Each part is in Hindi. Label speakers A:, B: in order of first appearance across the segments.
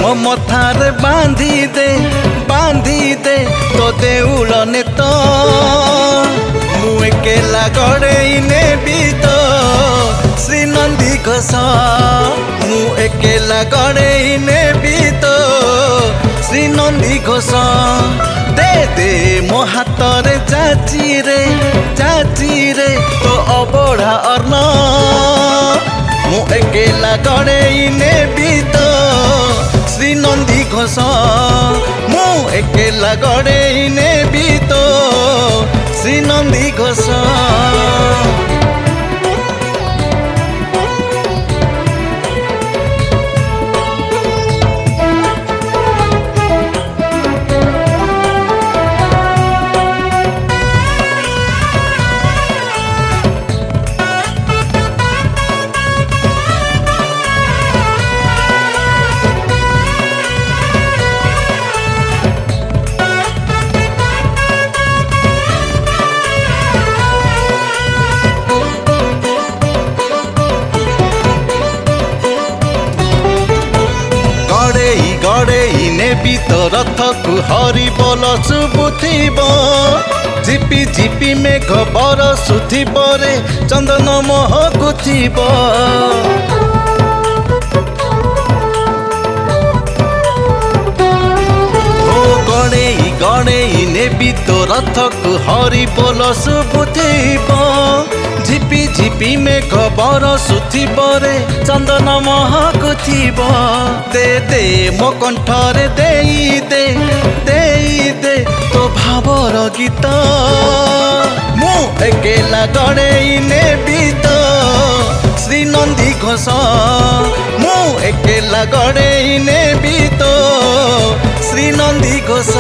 A: मो मथारे बांधी दे तो देउल ने तो मु एकेला गड़े नेबी तो श्री नंदी घोष मु एकेला गड़े नेबी तो श्री नंदी घोष दे दे मो हाथ रे चाची रे तो अबढ़ा अर्ण मु एकेला गड़े नेबी तो श्री नंदी घोष मु एकेला गड़े नेबी तो श्री नंदी घोष। गड़े नेबी तो रथ को हरि बोल शुभुथिब झिपी झिपी मेघ बरसुथिब रे चंदन महकुथिब गड़े नेबी तो रथ को हरि बोल शुभुथिब झिपी झिपी मेघ बरसुथिब रे चंदन महकुथिब दे दे मो कंठरे दे तो भावर गीत मु एकेला गड़े नेबी तो श्री नंदी घोष मु एकेला गड़े नेबी तो श्री नंदी घोष।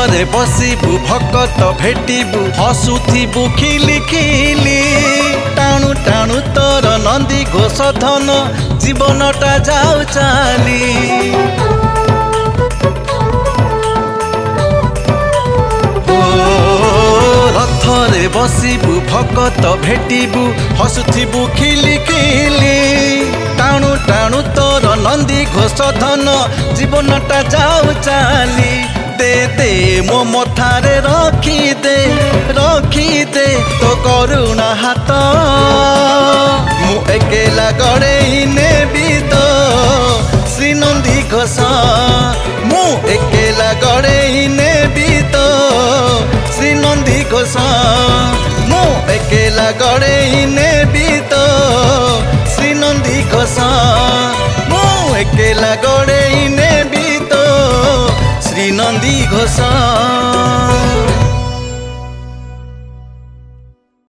A: रे बसिबु भकत भेटिबु हसुथिबु खिली खिली टाणु टाणु तोर नंदी घोष धन जीवनटा जाऊ चाली रथरे बसिबु भकत भेटिबु हसुथिबु खिली खिली टाणु टाणु तोर नंदी घोष धन जीवनटा जाऊ चाली दे दे मो मथारे रखी दे तो करुणा हाथ मु एकेला गड़े नेबी तो श्री नंदी घोष मु एकेला गड़े नेबी तो श्री नंदी घोष मु एकेला गड़े नेबी तो श्री नंदी घोष मु एकेला गड़े नेबी तो श्री नंदी घोष।